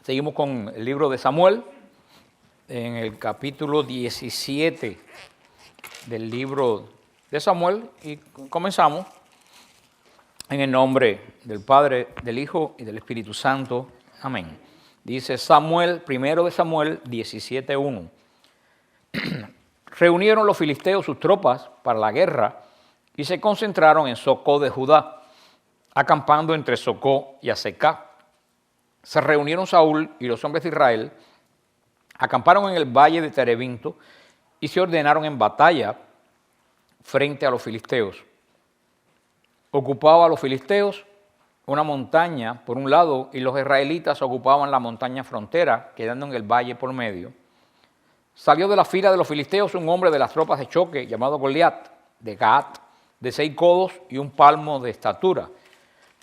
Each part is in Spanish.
Seguimos con el libro de Samuel, en el capítulo 17 del libro de Samuel, y comenzamos en el nombre del Padre, del Hijo y del Espíritu Santo. Amén. Dice Samuel, primero de Samuel 17:1. Reunieron los filisteos sus tropas para la guerra y se concentraron en Socó de Judá, acampando entre Socó y Azecá. Se reunieron Saúl y los hombres de Israel, acamparon en el valle de Terebinto y se ordenaron en batalla frente a los filisteos. Ocupaba a los filisteos una montaña por un lado y los israelitas ocupaban la montaña frontera, quedando en el valle por medio. Salió de la fila de los filisteos un hombre de las tropas de choque llamado Goliat, de Gat, de 6 codos y 1 palmo de estatura.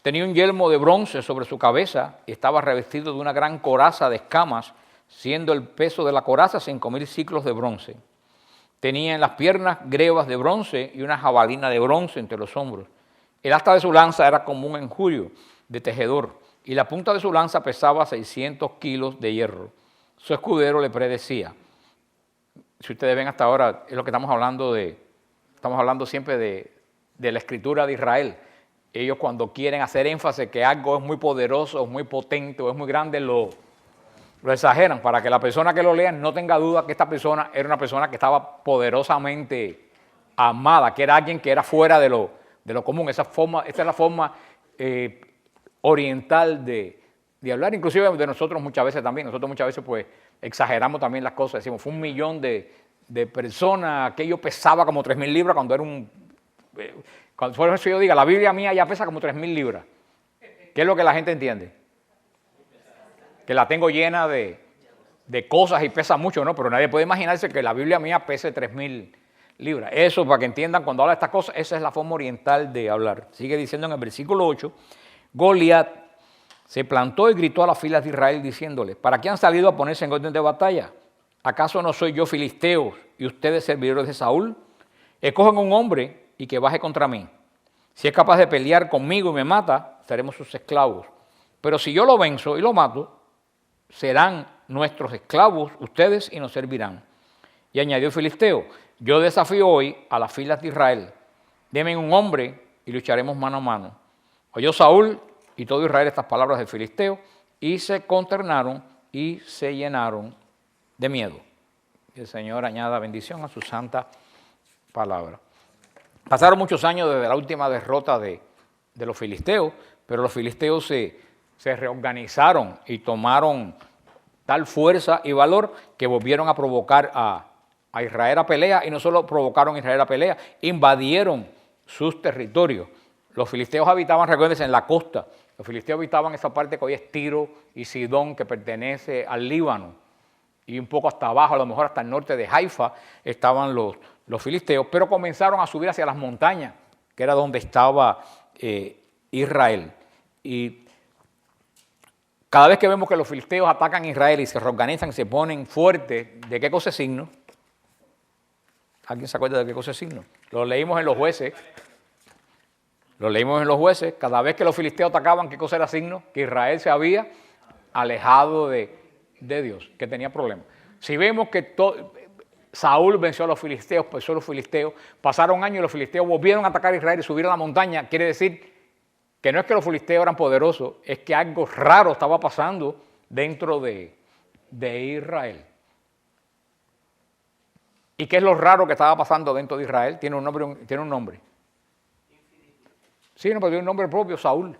Tenía un yelmo de bronce sobre su cabeza y estaba revestido de una gran coraza de escamas, siendo el peso de la coraza 5,000 siclos de bronce. Tenía en las piernas grebas de bronce y una jabalina de bronce entre los hombros. El asta de su lanza era como un enjulio de tejedor y la punta de su lanza pesaba 600 kilos de hierro. Su escudero le predecía. Si ustedes ven hasta ahora, es lo que estamos hablando siempre de la escritura de Israel. Ellos cuando quieren hacer énfasis que algo es muy poderoso, es muy potente o es muy grande, lo exageran para que la persona que lo lea no tenga duda que esta persona era una persona que estaba poderosamente amada, que era alguien que era fuera de lo común. Esta es la forma oriental de hablar, inclusive de nosotros muchas veces también. Nosotros muchas veces pues exageramos también las cosas, decimos, fue 1 millón de personas, aquello pesaba como 3,000 libras cuando era un... Cuando por eso yo diga, la Biblia mía ya pesa como 3,000 libras. ¿Qué es lo que la gente entiende? Que la tengo llena de cosas y pesa mucho, ¿no? Pero nadie puede imaginarse que la Biblia mía pese 3,000 libras. Eso, para que entiendan, cuando habla de estas cosas, esa es la forma oriental de hablar. Sigue diciendo en el versículo 8, Goliat se plantó y gritó a las filas de Israel diciéndole, ¿para qué han salido a ponerse en orden de batalla? ¿Acaso no soy yo filisteos y ustedes servidores de Saúl? Escogen un hombre y que baje contra mí. Si es capaz de pelear conmigo y me mata, seremos sus esclavos. Pero si yo lo venzo y lo mato, serán nuestros esclavos ustedes y nos servirán. Y añadió el filisteo, yo desafío hoy a las filas de Israel. Denme un hombre y lucharemos mano a mano. Oyó Saúl y todo Israel estas palabras del filisteo y se consternaron y se llenaron de miedo. Que el Señor añada bendición a su santa palabra. Pasaron muchos años desde la última derrota de los filisteos, pero los filisteos se reorganizaron y tomaron tal fuerza y valor que volvieron a provocar a Israel a pelea, y no solo provocaron a Israel a pelea, invadieron sus territorios. Los filisteos habitaban, recuérdense, en la costa. Los filisteos habitaban esa parte que hoy es Tiro y Sidón, que pertenece al Líbano, y un poco hasta abajo, a lo mejor hasta el norte de Haifa, estaban los filisteos, pero comenzaron a subir hacia las montañas, que era donde estaba Israel. Y cada vez que vemos que los filisteos atacan a Israel y se reorganizan y se ponen fuertes, ¿de qué cosa es signo? ¿Alguien se acuerda de qué cosa es signo? Lo leímos en los Jueces. Cada vez que los filisteos atacaban, ¿qué cosa era signo? Que Israel se había alejado de Dios, que tenía problemas. Si vemos que Saúl venció a los filisteos, pasaron años y los filisteos volvieron a atacar a Israel y subieron a la montaña, quiere decir que no es que los filisteos eran poderosos, es que algo raro estaba pasando dentro de Israel. ¿Y qué es lo raro que estaba pasando dentro de Israel? Tiene un nombre. Sí, no, pero tiene un nombre propio, Saúl.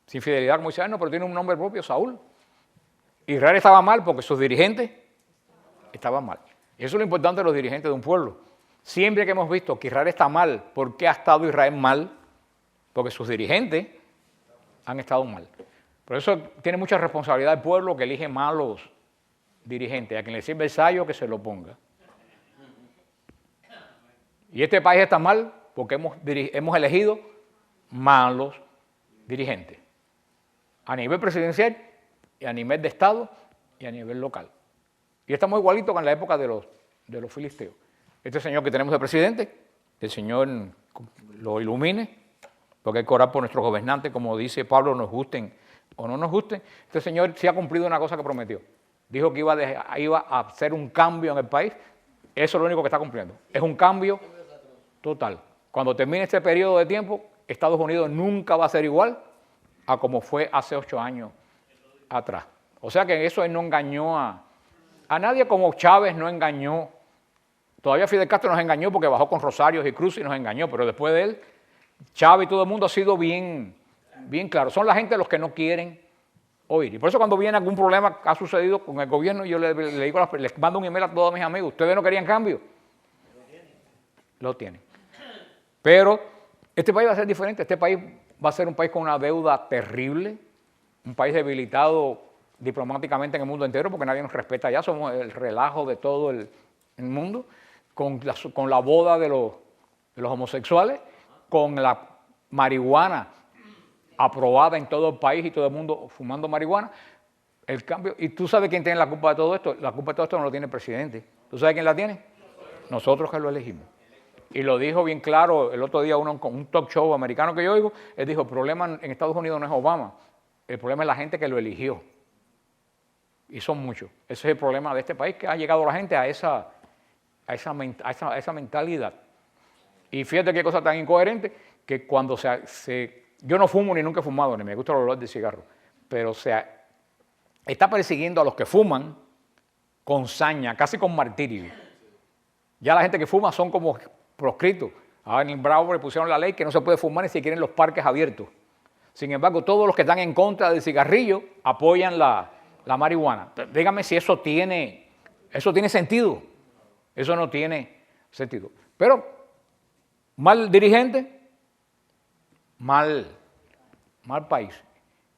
Sin fidelidad, como dice, no, pero tiene un nombre propio, Saúl. Israel estaba mal porque sus dirigentes estaban mal. Y eso es lo importante de los dirigentes de un pueblo. Siempre que hemos visto que Israel está mal, ¿por qué ha estado Israel mal? Porque sus dirigentes han estado mal. Por eso tiene mucha responsabilidad el pueblo que elige malos dirigentes. A quien le sirve el sayo, que se lo ponga. Y este país está mal porque hemos elegido malos dirigentes. A nivel presidencial, y a nivel de Estado, y a nivel local. Y estamos igualitos con la época de los filisteos. Este señor que tenemos de presidente, que el Señor lo ilumine, porque hay que orar por nuestros gobernantes, como dice Pablo, nos gusten o no nos guste, este señor sí ha cumplido una cosa que prometió. Dijo que iba a hacer un cambio en el país. Eso es lo único que está cumpliendo. Es un cambio total. Cuando termine este periodo de tiempo, Estados Unidos nunca va a ser igual a como fue hace 8 años atrás. O sea que en eso él no engañó a nadie, como Chávez no engañó. Todavía Fidel Castro nos engañó porque bajó con Rosarios y Cruz y nos engañó, pero después de él, Chávez y todo el mundo ha sido bien claro. Son la gente los que no quieren oír. Y por eso cuando viene algún problema que ha sucedido con el gobierno, yo le digo, les mando un email a todos mis amigos, ¿ustedes no querían cambio? Lo tienen. Pero este país va a ser diferente. Este país va a ser un país con una deuda terrible, un país debilitado diplomáticamente en el mundo entero porque nadie nos respeta ya, somos el relajo de todo el mundo, con la boda de los homosexuales, con la marihuana aprobada en todo el país y todo el mundo fumando marihuana. El cambio, y tú sabes quién tiene la culpa de todo esto. La culpa de todo esto no lo tiene el presidente. ¿Tú sabes quién la tiene? Nosotros que lo elegimos. Y lo dijo bien claro el otro día uno con un talk show americano que yo oigo. Él dijo, el problema en Estados Unidos no es Obama, el problema es la gente que lo eligió. Y son muchos. Ese es el problema de este país, que ha llegado la gente a esa mentalidad. Y fíjate qué cosa tan incoherente, que cuando yo no fumo ni nunca he fumado, ni me gusta el olor de cigarro, pero está persiguiendo a los que fuman con saña, casi con martirio. Ya la gente que fuma son como proscritos. Ahora en Broward pusieron la ley que no se puede fumar ni siquiera en los parques abiertos. Sin embargo, todos los que están en contra del cigarrillo apoyan la marihuana. Dígame si eso tiene sentido. Eso no tiene sentido. Pero mal dirigente, mal país.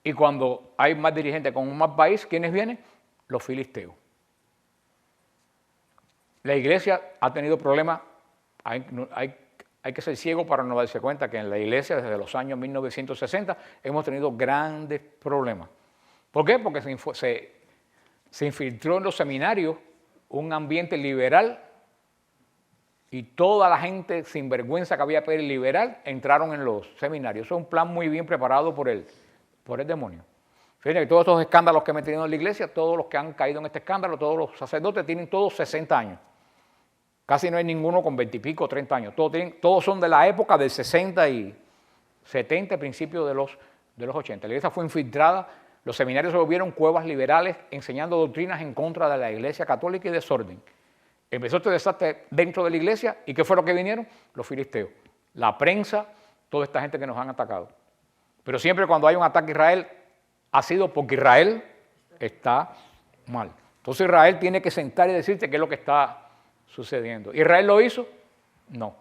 Y cuando hay mal dirigente con un mal país, ¿quiénes vienen? Los filisteos. La iglesia ha tenido problemas. Hay que ser ciego para no darse cuenta que en la iglesia desde los años 1960 hemos tenido grandes problemas. ¿Por qué? Porque se infiltró en los seminarios un ambiente liberal y toda la gente sinvergüenza que había pedido liberal entraron en los seminarios. Eso es un plan muy bien preparado por el demonio. Fíjense que todos estos escándalos que hemos tenido en la iglesia, todos los que han caído en este escándalo, todos los sacerdotes tienen todos 60 años. Casi no hay ninguno con 20 y pico, 30 años. Todos son de la época del 60 y 70, principios de los 80. La iglesia fue infiltrada, los seminarios se volvieron cuevas liberales enseñando doctrinas en contra de la iglesia católica y desorden. Empezó este desastre dentro de la iglesia y ¿qué fue lo que vinieron? Los filisteos, la prensa, toda esta gente que nos han atacado. Pero siempre cuando hay un ataque a Israel ha sido porque Israel está mal. Entonces Israel tiene que sentar y decirte qué es lo que está sucediendo. ¿Israel lo hizo? No.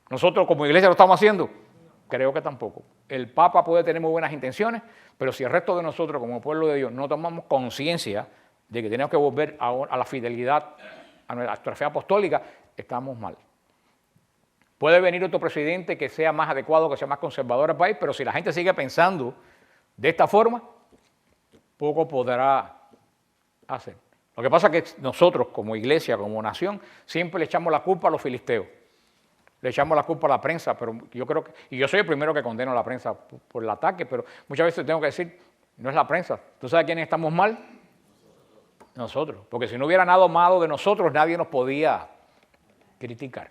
¿Nosotros como iglesia lo estamos haciendo? Creo que tampoco. El Papa puede tener muy buenas intenciones, pero si el resto de nosotros como pueblo de Dios no tomamos conciencia de que tenemos que volver a la fidelidad, a nuestra fe apostólica, estamos mal. Puede venir otro presidente que sea más adecuado, que sea más conservador al país, pero si la gente sigue pensando de esta forma, poco podrá hacer. Lo que pasa es que nosotros, como iglesia, como nación, siempre le echamos la culpa a los filisteos. Le echamos la culpa a la prensa, pero yo creo que, y yo soy el primero que condeno a la prensa por el ataque, pero muchas veces tengo que decir, no es la prensa. ¿Tú sabes quiénes estamos mal? Nosotros. Porque si no hubiera nada malo de nosotros, nadie nos podía criticar.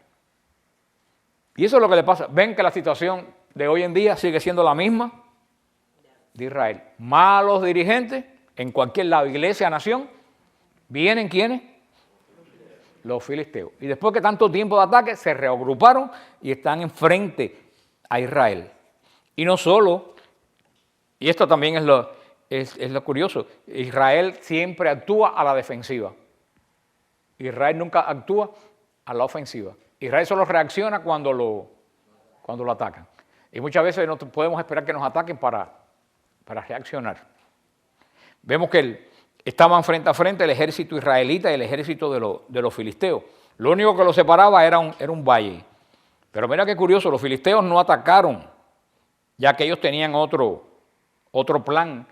Y eso es lo que le pasa. Ven que la situación de hoy en día sigue siendo la misma de Israel. Malos dirigentes en cualquier lado, iglesia, nación. ¿Vienen quiénes? Los filisteos. Y después que tanto tiempo de ataque, se reagruparon y están enfrente a Israel. Y no solo, y esto también es lo curioso, Israel siempre actúa a la defensiva. Israel nunca actúa a la ofensiva. Israel solo reacciona cuando lo atacan. Y muchas veces no podemos esperar que nos ataquen para reaccionar. Vemos que estaban frente a frente el ejército israelita y el ejército de los filisteos. Lo único que los separaba era un valle. Pero mira qué curioso, los filisteos no atacaron, ya que ellos tenían otro plan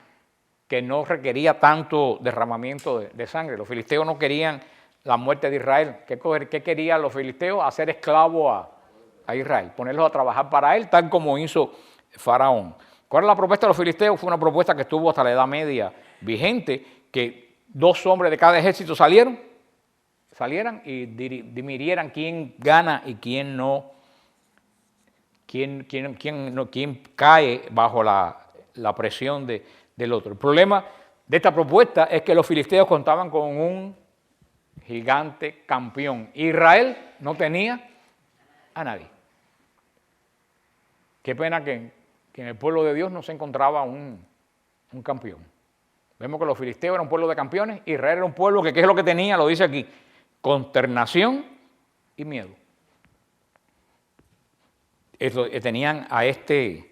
que no requería tanto derramamiento de sangre. Los filisteos no querían la muerte de Israel. ¿Qué querían los filisteos? Hacer esclavo a Israel, ponerlos a trabajar para él, tal como hizo Faraón. ¿Cuál era la propuesta de los filisteos? Fue una propuesta que estuvo hasta la Edad Media vigente, que 2 hombres de cada ejército salieran y dimirieran quién gana y quién no, quién cae bajo la presión del otro. El problema de esta propuesta es que los filisteos contaban con un gigante campeón. Israel no tenía a nadie. Qué pena que en el pueblo de Dios no se encontraba un campeón. Vemos que los filisteos eran un pueblo de campeones, Israel era un pueblo que, ¿qué es lo que tenía? Lo dice aquí, consternación y miedo. Tenían a este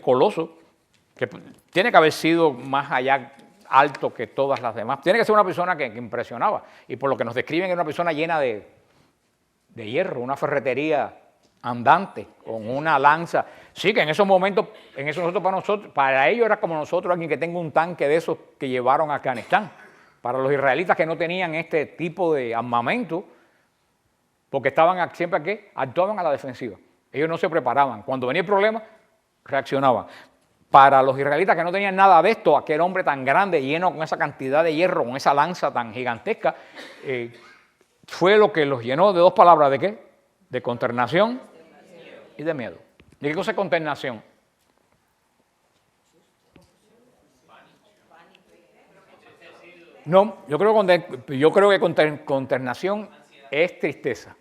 coloso, que tiene que haber sido más allá alto que todas las demás. Tiene que ser una persona que impresionaba. Y por lo que nos describen, era una persona llena de hierro, una ferretería andante, con una lanza. Sí, que en esos momentos, para ellos era como nosotros, alguien que tenga un tanque de esos que llevaron a Afganistán. Para los israelitas que no tenían este tipo de armamento, porque estaban siempre aquí, actuaban a la defensiva. Ellos no se preparaban. Cuando venía el problema, reaccionaban. Para los israelitas que no tenían nada de esto, aquel hombre tan grande, lleno con esa cantidad de hierro, con esa lanza tan gigantesca, fue lo que los llenó de 2 palabras, ¿de qué? De consternación y de miedo. ¿Y qué cosa es consternación? No, yo creo que consternación es tristeza,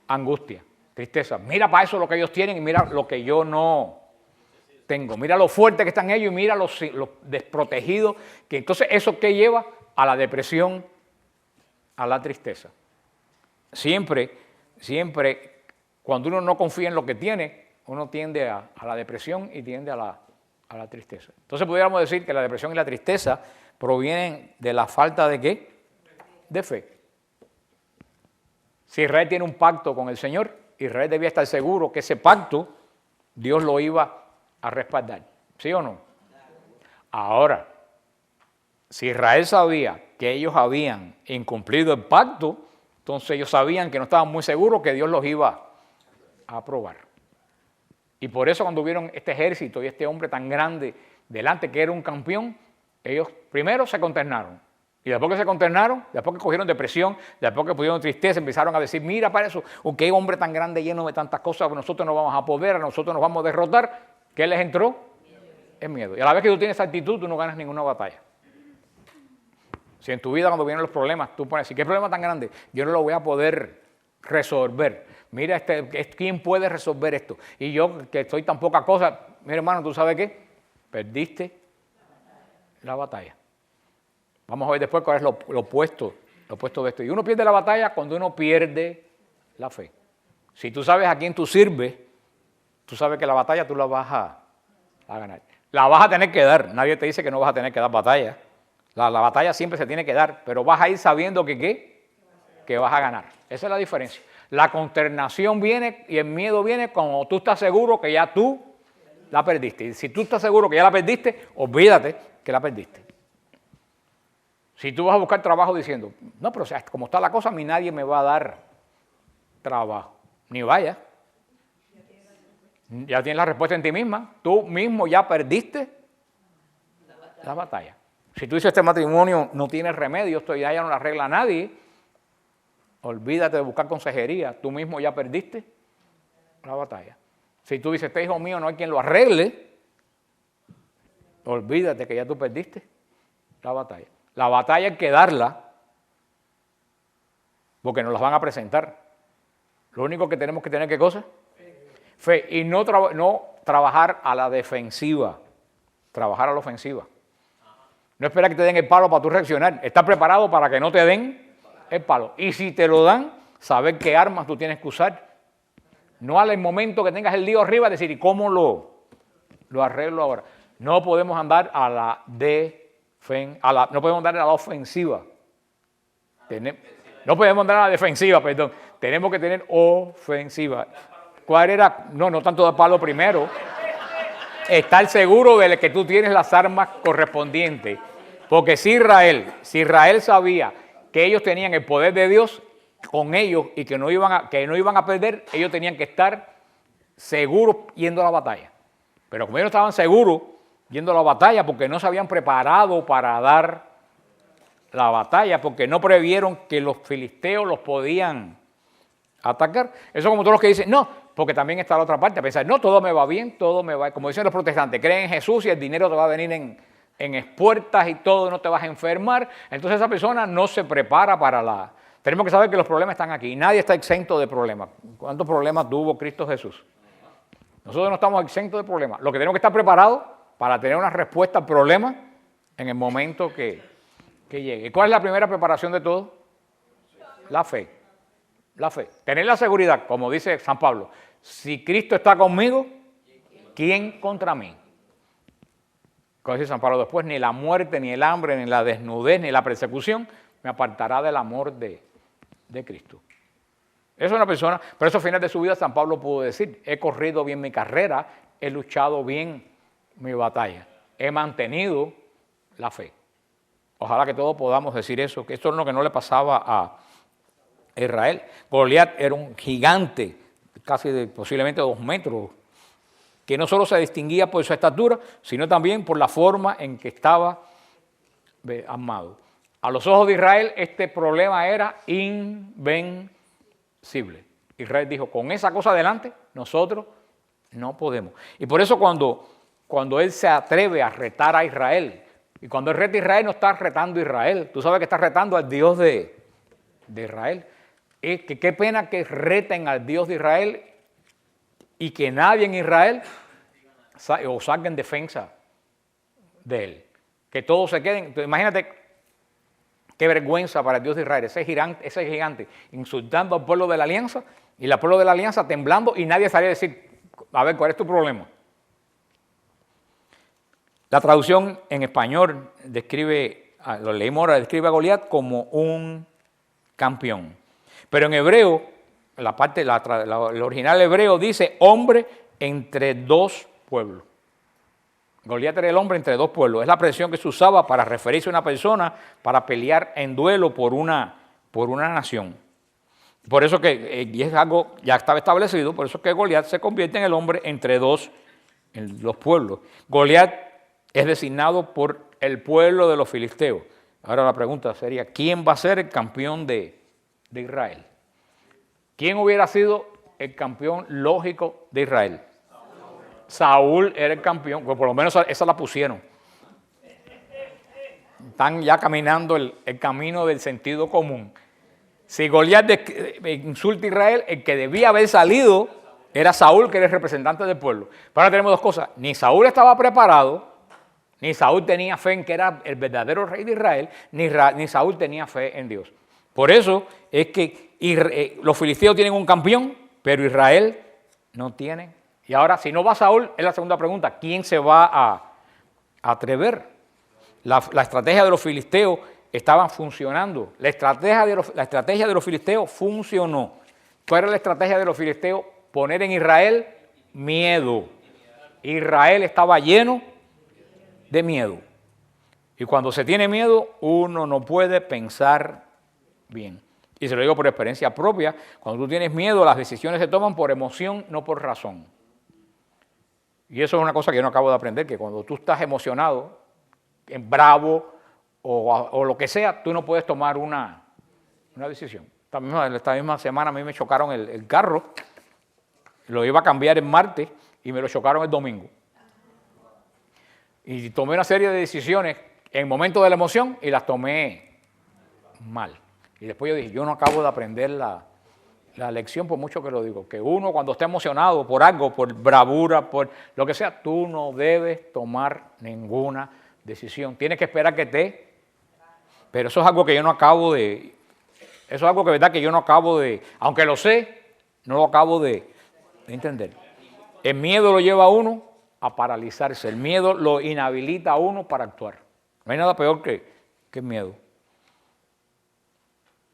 angustia, tristeza. Mira para eso lo que ellos tienen y mira lo que yo no tengo. Mira lo fuerte que están ellos y mira los desprotegidos. Que entonces, ¿eso qué lleva? A la depresión, a la tristeza. Siempre, cuando uno no confía en lo que tiene, uno tiende a la depresión y tiende a la tristeza. Entonces, pudiéramos decir que la depresión y la tristeza provienen de la falta ¿de qué? De fe. Si Israel tiene un pacto con el Señor, Israel debía estar seguro que ese pacto Dios lo iba a respaldar. ¿Sí o no? Ahora, si Israel sabía que ellos habían incumplido el pacto, entonces ellos sabían que no estaban muy seguros que Dios los iba a aprobar. Y por eso cuando vieron este ejército y este hombre tan grande delante que era un campeón, ellos primero se consternaron. Y después que se consternaron, después que cogieron depresión, después que pudieron tristeza, empezaron a decir, mira para eso, qué hombre tan grande lleno de tantas cosas, nosotros no vamos a poder, nosotros nos vamos a derrotar. ¿Qué les entró? El miedo. Y a la vez que tú tienes esa actitud, tú no ganas ninguna batalla. Si en tu vida cuando vienen los problemas, tú pones, ¿qué problema tan grande? Yo no lo voy a poder resolver. Mira, ¿quién puede resolver esto? Y yo, que estoy tan poca cosa, mira hermano, ¿tú sabes qué? Perdiste la batalla. Vamos a ver después cuál es lo opuesto de esto. Y uno pierde la batalla cuando uno pierde la fe. Si tú sabes a quién tú sirves, tú sabes que la batalla tú la vas a ganar. La vas a tener que dar. Nadie te dice que no vas a tener que dar batalla. La batalla siempre se tiene que dar, pero vas a ir sabiendo que vas a ganar. Esa es la diferencia. La consternación viene y el miedo viene cuando tú estás seguro que ya tú la perdiste. Y si tú estás seguro que ya la perdiste, olvídate que la perdiste. Si tú vas a buscar trabajo diciendo, no, pero o sea, como está la cosa, a mí nadie me va a dar trabajo. Ni vaya. Ya tienes la respuesta en ti misma. Tú mismo ya perdiste la batalla. Si tú dices este matrimonio no tiene remedio, esto ya no lo arregla nadie, olvídate de buscar consejería. Tú mismo ya perdiste la batalla. Si tú dices, este hijo mío no hay quien lo arregle, olvídate que ya tú perdiste la batalla. La batalla hay que darla porque nos las van a presentar. Lo único que tenemos que tener, ¿qué cosa? Fe. Y no trabajar a la defensiva, trabajar a la ofensiva. No esperar que te den el palo para tú reaccionar. Estar preparado para que no te den el palo. Y si te lo dan, saber qué armas tú tienes que usar. No al momento que tengas el lío arriba, decir, ¿y cómo lo arreglo ahora? No podemos andar a la no podemos andar a la ofensiva. No podemos andar a la defensiva, perdón. Tenemos que tener ofensiva. ¿Cuál era? No tanto dar palo primero. Estar seguro de que tú tienes las armas correspondientes. Porque si Israel sabía que ellos tenían el poder de Dios con ellos y que no iban a perder, ellos tenían que estar seguros yendo a la batalla. Pero como ellos estaban seguros yendo a la batalla, porque no se habían preparado para dar la batalla, porque no previeron que los filisteos los podían atacar. Eso como todos los que dicen, no, porque también está la otra parte, a pensar, no, todo me va bien, todo me va, como dicen los protestantes, creen en Jesús y el dinero te va a venir en espuertas y todo, no te vas a enfermar. Entonces esa persona no se prepara para la... Tenemos que saber que los problemas están aquí, nadie está exento de problemas. ¿Cuántos problemas tuvo Cristo Jesús? Nosotros no estamos exentos de problemas. Lo que tenemos que estar preparados para tener una respuesta al problema en el momento que llegue. ¿Y cuál es la primera preparación de todo? La fe. La fe. Tener la seguridad, como dice San Pablo, si Cristo está conmigo, ¿quién contra mí? Como dice San Pablo después, ni la muerte, ni el hambre, ni la desnudez, ni la persecución me apartará del amor de Cristo. Eso es una persona, pero eso al final de su vida San Pablo pudo decir, he corrido bien mi carrera, he luchado bien mi batalla, he mantenido la fe. Ojalá que todos podamos decir eso, que esto es lo que no le pasaba a Israel. Goliat era un gigante, casi posiblemente 2 metros, que no solo se distinguía por su estatura, sino también por la forma en que estaba armado. A los ojos de Israel este problema era invencible. Israel dijo, con esa cosa adelante, nosotros no podemos. Y por eso cuando él se atreve a retar a Israel, y cuando él reta a Israel no está retando a Israel, tú sabes que está retando al Dios de Israel. Que qué pena que reten al Dios de Israel y que nadie en Israel salga en defensa de él. Que todos se queden. Entonces, imagínate qué vergüenza para el Dios de Israel, ese gigante insultando al pueblo de la alianza y el pueblo de la alianza temblando y nadie salía a decir, a ver, ¿cuál es tu problema? La traducción en español describe, lo leímos ahora, describe a Goliat como un campeón. Pero en hebreo, el original hebreo dice hombre entre 2 pueblos. Goliat era el hombre entre 2 pueblos. Es la expresión que se usaba para referirse a una persona para pelear en duelo por una nación. Por eso que, y es algo ya estaba establecido, por eso que Goliat se convierte en el hombre entre dos pueblos. Goliat es designado por el pueblo de los filisteos. Ahora la pregunta sería, ¿quién va a ser el campeón de Israel? ¿Quién hubiera sido el campeón lógico de Israel? Saúl era el campeón, pues por lo menos esa la pusieron. Están ya caminando el camino del sentido común. Si Goliat insulta a Israel, el que debía haber salido era Saúl, que era el representante del pueblo. Pero ahora tenemos 2 cosas. Ni Saúl estaba preparado, ni Saúl tenía fe en que era el verdadero rey de Israel, ni Saúl tenía fe en Dios. Por eso es que los filisteos tienen un campeón, pero Israel no tiene. Y ahora, si no va Saúl, es la segunda pregunta, ¿quién se va a atrever? La estrategia de los filisteos estaba funcionando. La estrategia de los filisteos funcionó. ¿Cuál era la estrategia de los filisteos? Poner en Israel miedo. Israel estaba lleno de miedo. Y cuando se tiene miedo, uno no puede pensar bien. Y se lo digo por experiencia propia, cuando tú tienes miedo, las decisiones se toman por emoción, no por razón. Y eso es una cosa que yo no acabo de aprender, que cuando tú estás emocionado, bravo o lo que sea, tú no puedes tomar una decisión. Esta misma semana a mí me chocaron el carro, lo iba a cambiar el martes y me lo chocaron el domingo. Y tomé una serie de decisiones en momentos de la emoción y las tomé mal. Y después yo dije, yo no acabo de aprender la lección, por mucho que lo digo, que uno cuando está emocionado por algo, por bravura, por lo que sea, tú no debes tomar ninguna decisión. Tienes que esperar que pero eso es algo que yo no acabo de, eso es algo que verdad que yo no acabo de, aunque lo sé, no lo acabo de entender. El miedo lo lleva a uno a paralizarse, el miedo lo inhabilita a uno para actuar. No hay nada peor que el miedo.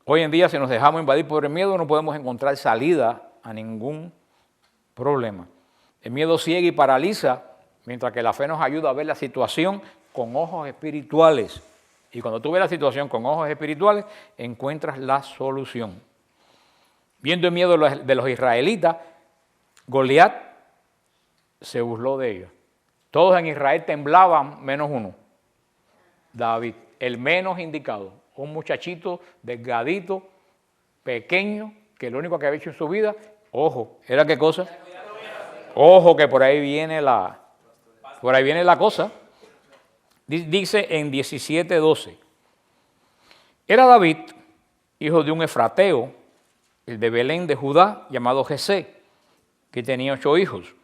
Hoy en día, si nos dejamos invadir por el miedo, no podemos encontrar salida a ningún problema. El miedo ciega y paraliza, mientras que la fe nos ayuda a ver la situación con ojos espirituales. Y cuando tú ves la situación con ojos espirituales, encuentras la solución. Viendo el miedo de los israelitas, Goliat se burló de ellos. Todos en Israel temblaban, menos uno, David, el menos indicado. Un muchachito delgadito, pequeño, que lo único que había hecho en su vida, ojo, ¿era qué cosa? Ojo, que por ahí viene la cosa. Dice en 17:12. Era David, hijo de un efrateo, el de Belén de Judá, llamado Jesé, que tenía 8 hijos.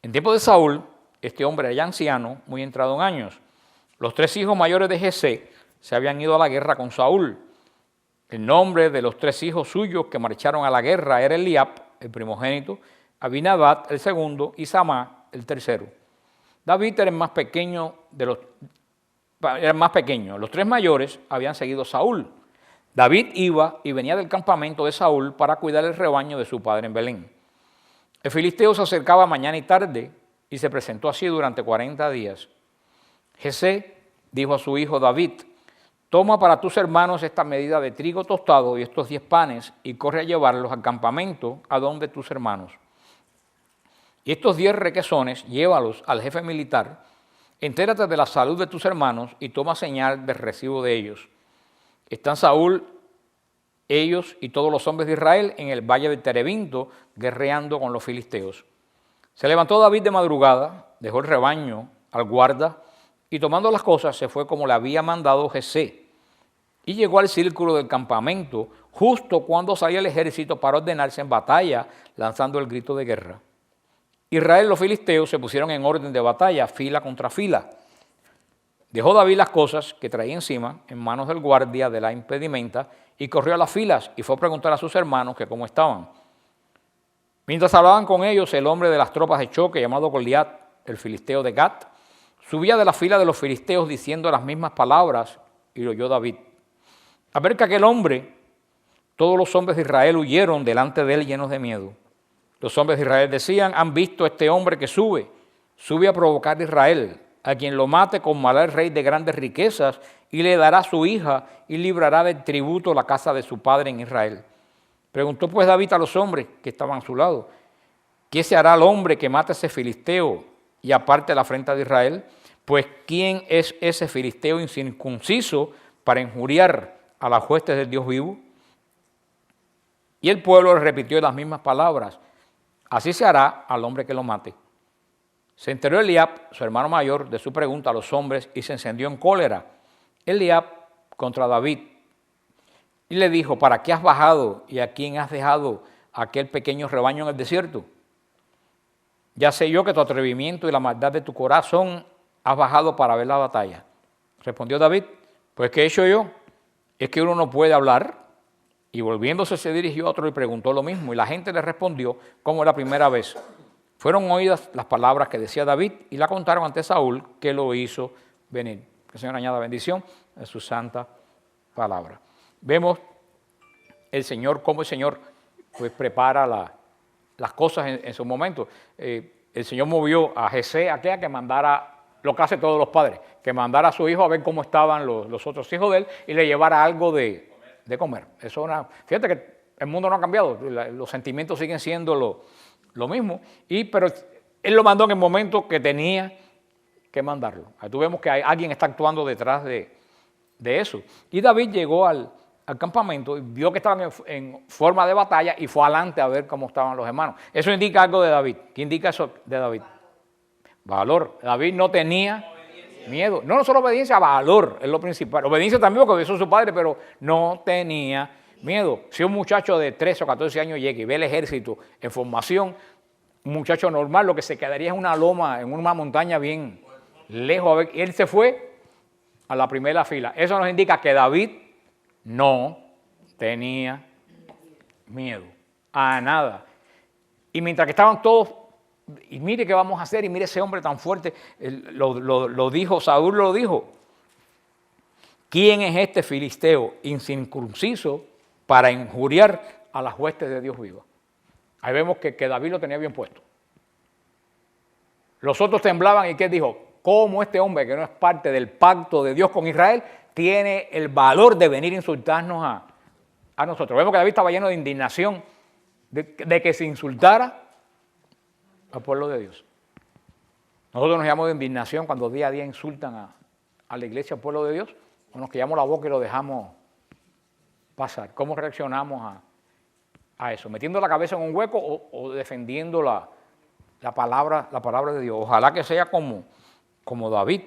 En tiempo de Saúl, este hombre era ya anciano, muy entrado en años. Los 3 hijos mayores de Jesé se habían ido a la guerra con Saúl. El nombre de los 3 hijos suyos que marcharon a la guerra era Eliab, el primogénito, Abinadab, el segundo, y Samá, el tercero. David era el más pequeño Los 3 mayores habían seguido a Saúl. David iba y venía del campamento de Saúl para cuidar el rebaño de su padre en Belén. El filisteo se acercaba mañana y tarde y se presentó así durante 40 días. Jesé dijo a su hijo David: toma para tus hermanos esta medida de trigo tostado y estos 10 panes y corre a llevarlos al campamento a donde tus hermanos. Y estos 10 requesones llévalos al jefe militar, entérate de la salud de tus hermanos y toma señal del recibo de ellos. Están Saúl, ellos y todos los hombres de Israel en el valle de Terebinto guerreando con los filisteos. Se levantó David de madrugada, dejó el rebaño al guarda y tomando las cosas se fue como le había mandado Jesé. Y llegó al círculo del campamento justo cuando salía el ejército para ordenarse en batalla, lanzando el grito de guerra. Israel y los filisteos se pusieron en orden de batalla, fila contra fila. Dejó David las cosas que traía encima en manos del guardia de la impedimenta y corrió a las filas y fue a preguntar a sus hermanos que cómo estaban. Mientras hablaban con ellos, el hombre de las tropas de choque, llamado Goliat, el filisteo de Gat, subía de la fila de los filisteos diciendo las mismas palabras y lo oyó David. A ver que aquel hombre, todos los hombres de Israel huyeron delante de él llenos de miedo. Los hombres de Israel decían: han visto a este hombre que sube a provocar a Israel. A quien lo mate colmará el rey de grandes riquezas y le dará su hija y librará del tributo la casa de su padre en Israel. Preguntó pues David a los hombres que estaban a su lado: ¿qué se hará al hombre que mate a ese filisteo y aparte la afrenta de Israel? Pues ¿quién es ese filisteo incircunciso para injuriar a las huestes del Dios vivo? Y el pueblo le repitió las mismas palabras: así se hará al hombre que lo mate. Se enteró Eliab, su hermano mayor, de su pregunta a los hombres y se encendió en cólera Eliab contra David. Y le dijo: ¿para qué has bajado y a quién has dejado aquel pequeño rebaño en el desierto? Ya sé yo que tu atrevimiento y la maldad de tu corazón has bajado para ver la batalla. Respondió David: pues ¿qué he hecho yo? Es que uno no puede hablar. Y volviéndose se dirigió a otro y preguntó lo mismo. Y la gente le respondió como la primera vez. Fueron oídas las palabras que decía David y la contaron ante Saúl, que lo hizo venir. Que el Señor añada bendición a su santa palabra. Vemos cómo el Señor pues prepara las cosas en su momento. El Señor movió a Jesé a que mandara lo que hace todos los padres, que mandara a su hijo a ver cómo estaban los otros hijos de él y le llevara algo de comer. Fíjate que el mundo no ha cambiado, los sentimientos siguen siendo lo mismo, pero él lo mandó en el momento que tenía que mandarlo. Ahí tú vemos que alguien está actuando detrás de eso. Y David llegó al campamento y vio que estaban en forma de batalla y fue adelante a ver cómo estaban los hermanos. Eso indica algo de David. ¿Qué indica eso de David? Valor. David no tenía miedo. No solo obediencia, valor es lo principal. Obediencia también porque obedeció a su padre, pero no tenía miedo. Si un muchacho de 13 o 14 años llega y ve el ejército en formación, un muchacho normal lo que se quedaría es una loma, en una montaña bien lejos. Y él se fue a la primera fila. Eso nos indica que David no tenía miedo a nada. Y mientras que estaban todos, y mire qué vamos a hacer, y mire ese hombre tan fuerte, lo dijo, Saúl lo dijo. ¿Quién es este filisteo incircunciso para injuriar a las huestes de Dios vivo? Ahí vemos que David lo tenía bien puesto. Los otros temblaban y ¿qué dijo? ¿Cómo este hombre que no es parte del pacto de Dios con Israel tiene el valor de venir a insultarnos a nosotros? Vemos que David estaba lleno de indignación de que se insultara al pueblo de Dios. Nosotros nos llamamos de indignación cuando día a día insultan a la iglesia, al pueblo de Dios, o nos callamos la boca y lo dejamos pasar. ¿Cómo reaccionamos a eso? ¿Metiendo la cabeza en un hueco o defendiendo la palabra de Dios? Ojalá que sea como David.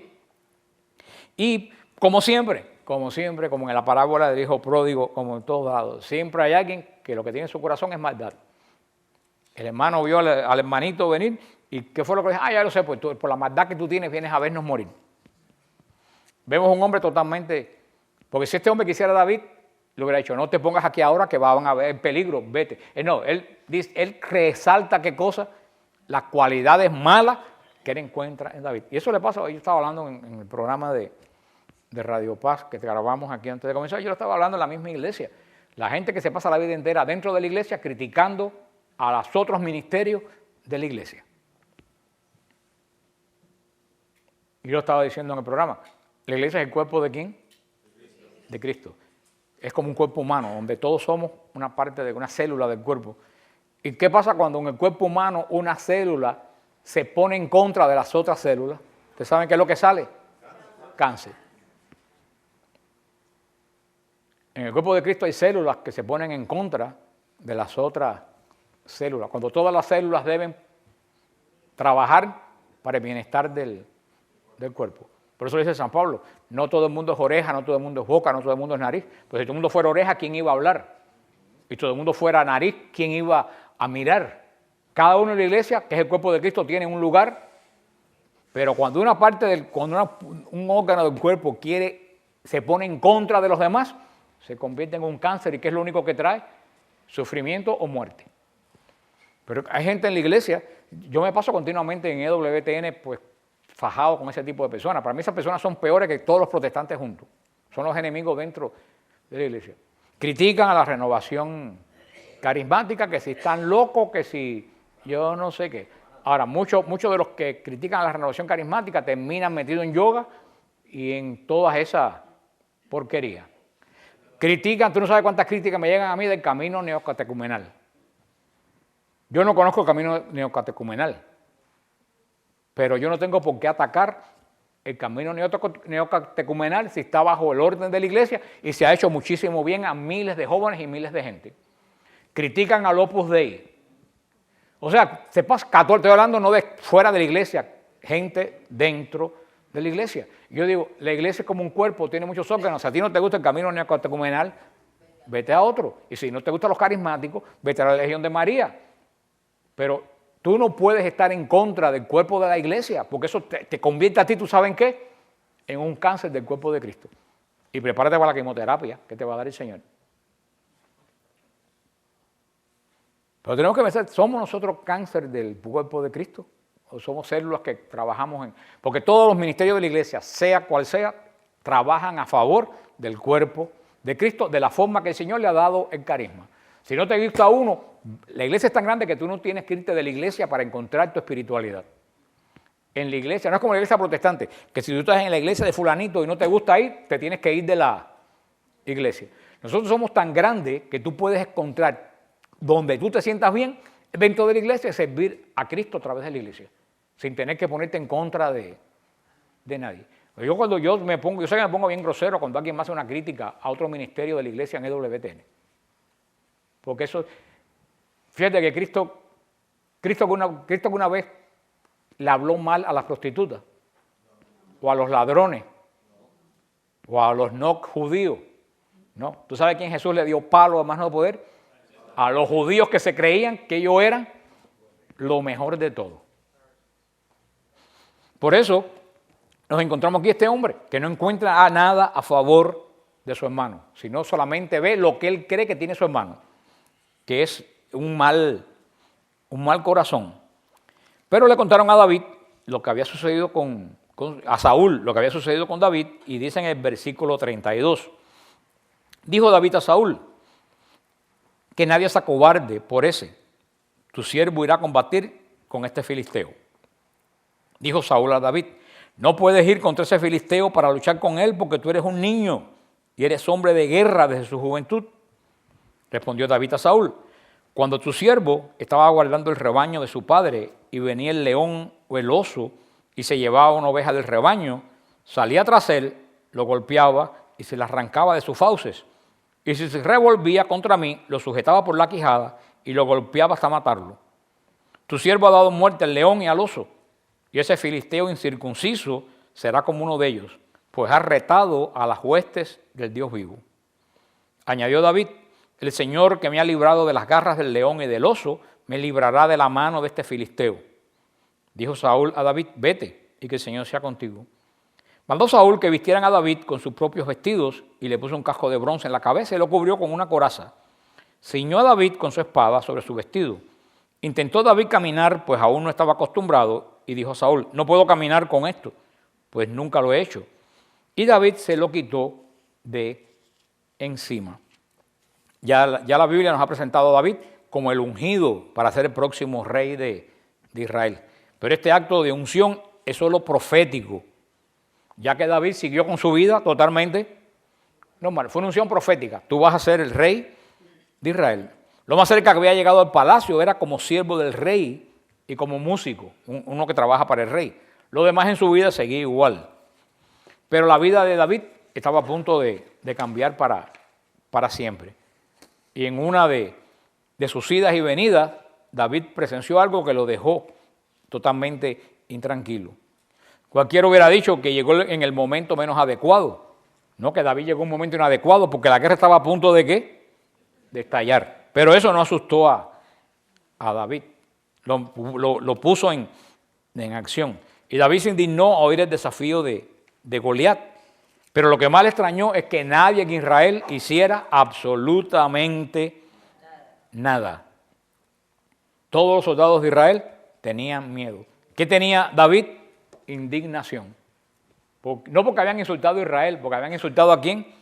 Y como siempre, como en la parábola del hijo pródigo, como en todos lados, siempre hay alguien que lo que tiene en su corazón es maldad. El hermano vio al hermanito venir y ¿qué fue lo que dijo? Ya lo sé, pues tú, por la maldad que tú tienes vienes a vernos morir. Vemos un hombre totalmente, porque si este hombre quisiera a David, le hubiera dicho, no te pongas aquí ahora que van a haber peligro, vete. Él resalta qué cosa, las cualidades malas que él encuentra en David. Y eso le pasa, yo estaba hablando en el programa de Radio Paz que grabamos aquí antes de comenzar, yo lo estaba hablando en la misma iglesia. La gente que se pasa la vida entera dentro de la iglesia criticando a los otros ministerios de la iglesia. Y yo lo estaba diciendo en el programa, la iglesia es el cuerpo ¿de quién? De Cristo. Es como un cuerpo humano, donde todos somos una parte de una célula del cuerpo. ¿Y qué pasa cuando en el cuerpo humano una célula se pone en contra de las otras células? ¿Ustedes saben qué es lo que sale? Cáncer. En el cuerpo de Cristo hay células que se ponen en contra de las otras células, cuando todas las células deben trabajar para el bienestar del cuerpo. Por eso dice San Pablo, no todo el mundo es oreja, no todo el mundo es boca, no todo el mundo es nariz. Pues si todo el mundo fuera oreja, ¿quién iba a hablar? Y todo el mundo fuera nariz, ¿quién iba a mirar? Cada uno en la iglesia, que es el cuerpo de Cristo, tiene un lugar, pero cuando una parte un órgano del cuerpo se pone en contra de los demás, se convierte en un cáncer. ¿Y qué es lo único que trae? Sufrimiento o muerte. Pero hay gente en la iglesia, yo me paso continuamente en EWTN, pues fajado con ese tipo de personas. Para mí esas personas son peores que todos los protestantes juntos. Son los enemigos dentro de la iglesia. Critican a la renovación carismática, que si están locos, que si yo no sé qué. Ahora, muchos de los que critican a la renovación carismática terminan metidos en yoga y en todas esas porquerías. Critican, tú no sabes cuántas críticas me llegan a mí del camino neocatecumenal. Yo no conozco el camino neocatecumenal, pero yo no tengo por qué atacar el camino neocatecumenal si está bajo el orden de la iglesia y se ha hecho muchísimo bien a miles de jóvenes y miles de gente. Critican al Opus Dei. O sea, estoy hablando no de fuera de la iglesia, gente dentro de la iglesia. Yo digo, la iglesia es como un cuerpo, tiene muchos órganos. Si a ti no te gusta el camino neocatecumenal, vete a otro. Y si no te gustan los carismáticos, vete a la Legión de María. Pero tú no puedes estar en contra del cuerpo de la iglesia, porque eso te convierte a ti, ¿tú sabes en qué? En un cáncer del cuerpo de Cristo. Y prepárate para la quimioterapia que te va a dar el Señor. Pero tenemos que pensar, ¿somos nosotros cáncer del cuerpo de Cristo? ¿O somos células que trabajamos Porque todos los ministerios de la iglesia, sea cual sea, trabajan a favor del cuerpo de Cristo, de la forma que el Señor le ha dado el carisma. Si no te gusta uno, la iglesia es tan grande que tú no tienes que irte de la iglesia para encontrar tu espiritualidad. En la iglesia, no es como la iglesia protestante, que si tú estás en la iglesia de fulanito y no te gusta ir, te tienes que ir de la iglesia. Nosotros somos tan grandes que tú puedes encontrar donde tú te sientas bien dentro de la iglesia y servir a Cristo a través de la iglesia, sin tener que ponerte en contra de nadie. Yo sé que me pongo bien grosero cuando alguien me hace una crítica a otro ministerio de la iglesia en EWTN. Porque eso, fíjate que Cristo que una vez le habló mal a las prostitutas, o a los ladrones, o a los no judíos. ¿No? ¿Tú sabes quién Jesús le dio palo a más no poder? A los judíos que se creían que ellos eran lo mejor de todo. Por eso nos encontramos aquí este hombre que no encuentra nada a favor de su hermano, sino solamente ve lo que él cree que tiene su hermano, que es un mal corazón. Pero le contaron a David lo que había sucedido a Saúl, lo que había sucedido con David, y dice en el versículo 32, dijo David a Saúl, que nadie se acobarde por ese, tu siervo irá a combatir con este filisteo. Dijo Saúl a David, no puedes ir contra ese filisteo para luchar con él porque tú eres un niño y eres hombre de guerra desde su juventud. Respondió David a Saúl, cuando tu siervo estaba guardando el rebaño de su padre y venía el león o el oso y se llevaba una oveja del rebaño, salía tras él, lo golpeaba y se la arrancaba de sus fauces. Y si se revolvía contra mí, lo sujetaba por la quijada y lo golpeaba hasta matarlo. Tu siervo ha dado muerte al león y al oso, y ese filisteo incircunciso será como uno de ellos, pues ha retado a las huestes del Dios vivo. Añadió David, el Señor que me ha librado de las garras del león y del oso, me librará de la mano de este filisteo. Dijo Saúl a David, vete, y que el Señor sea contigo. Mandó Saúl que vistieran a David con sus propios vestidos, y le puso un casco de bronce en la cabeza y lo cubrió con una coraza. Ciñó a David con su espada sobre su vestido. Intentó David caminar, pues aún no estaba acostumbrado, y dijo a Saúl, no puedo caminar con esto, pues nunca lo he hecho. Y David se lo quitó de encima. Ya la Biblia nos ha presentado a David como el ungido para ser el próximo rey de Israel. Pero este acto de unción es solo profético, ya que David siguió con su vida totalmente normal. Fue una unción profética. Tú vas a ser el rey de Israel. Lo más cerca que había llegado al palacio era como siervo del rey y como músico, uno que trabaja para el rey. Lo demás en su vida seguía igual. Pero la vida de David estaba a punto de cambiar para siempre. Y en una de sus idas y venidas, David presenció algo que lo dejó totalmente intranquilo. Cualquiera hubiera dicho que llegó en el momento menos adecuado. No, que David llegó en un momento inadecuado porque la guerra estaba a punto de ¿qué? De estallar. Pero eso no asustó a David. Lo puso en acción. Y David se indignó a oír el desafío de Goliat. Pero lo que más le extrañó es que nadie en Israel hiciera absolutamente nada. Todos los soldados de Israel tenían miedo. ¿Qué tenía David? Indignación. No porque habían insultado a Israel, porque habían insultado ¿a quién?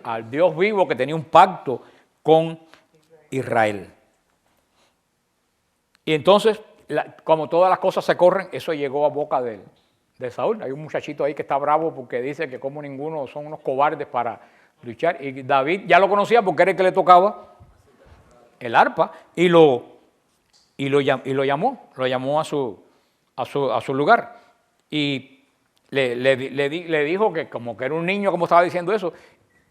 Al Dios vivo que tenía un pacto con Israel. Y entonces, como todas las cosas se corren, eso llegó a boca de Saúl. Hay un muchachito ahí que está bravo porque dice que como ninguno son unos cobardes para luchar. Y David ya lo conocía porque era el que le tocaba el arpa y lo llamó a su lugar. Y le dijo que como que era un niño como estaba diciendo eso.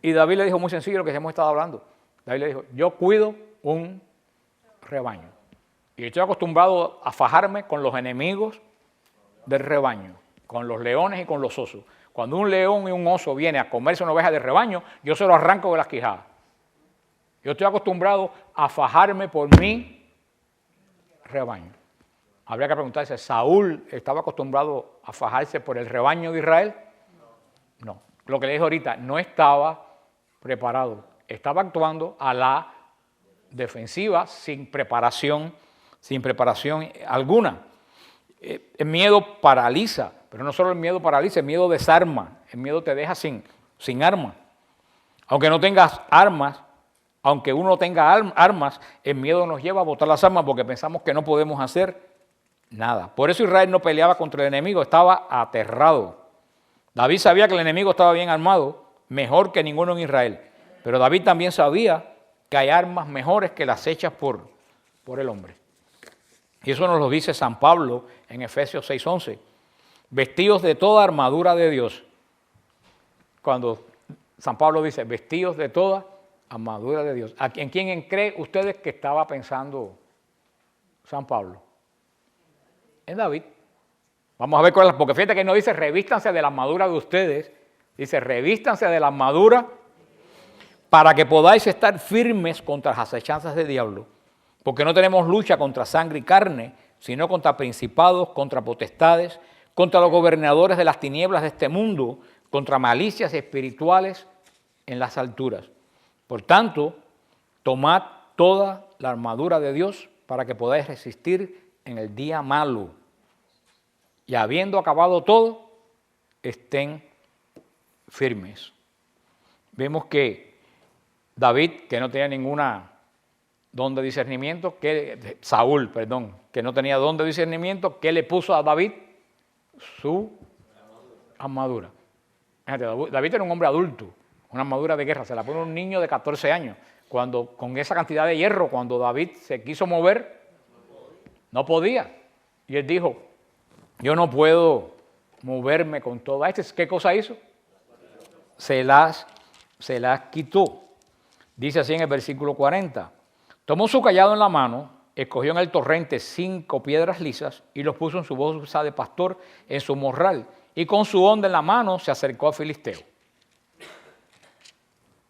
Y David le dijo muy sencillo lo que hemos estado hablando. David le dijo, yo cuido un rebaño. Y estoy acostumbrado a fajarme con los enemigos del rebaño, con los leones y con los osos. Cuando un león y un oso viene a comerse una oveja de rebaño, yo se lo arranco de las quijadas. Yo estoy acostumbrado a fajarme por mi rebaño. Habría que preguntarse, ¿Saúl estaba acostumbrado a fajarse por el rebaño de Israel? No. Lo que le dije ahorita, no estaba preparado. Estaba actuando a la defensiva sin preparación alguna. El miedo paraliza, pero no solo el miedo paraliza, el miedo desarma, el miedo te deja sin armas. Aunque no tengas armas, aunque uno tenga armas, el miedo nos lleva a botar las armas porque pensamos que no podemos hacer nada. Por eso Israel no peleaba contra el enemigo, estaba aterrado. David sabía que el enemigo estaba bien armado, mejor que ninguno en Israel. Pero David también sabía que hay armas mejores que las hechas por el hombre. Y eso nos lo dice San Pablo en Efesios 6:11. Vestidos de toda armadura de Dios. Cuando San Pablo dice, vestidos de toda armadura de Dios. ¿En quién creen ustedes que estaba pensando San Pablo? En David. Vamos a ver cuál es, porque fíjate que no dice revístanse de la armadura de ustedes, dice revístanse de la armadura para que podáis estar firmes contra las acechanzas del diablo. Porque no tenemos lucha contra sangre y carne, sino contra principados, contra potestades, contra los gobernadores de las tinieblas de este mundo, contra malicias espirituales en las alturas. Por tanto, tomad toda la armadura de Dios para que podáis resistir en el día malo. Y habiendo acabado todo, estén firmes. Vemos que David, que no tenía ninguna don de discernimiento, Saúl, que no tenía don de discernimiento, ¿qué le puso a David? Su armadura. Fíjate, David era un hombre adulto, una armadura de guerra, se la pone un niño de 14 años. Con esa cantidad de hierro, cuando David se quiso mover, no podía. Y él dijo, yo no puedo moverme con todas estas. ¿Qué cosa hizo? Se las quitó. Dice así en el versículo 40. Tomó su cayado en la mano, escogió en el torrente 5 piedras lisas y los puso en su bolsa de pastor en su morral. Y con su honda en la mano se acercó a Filisteo.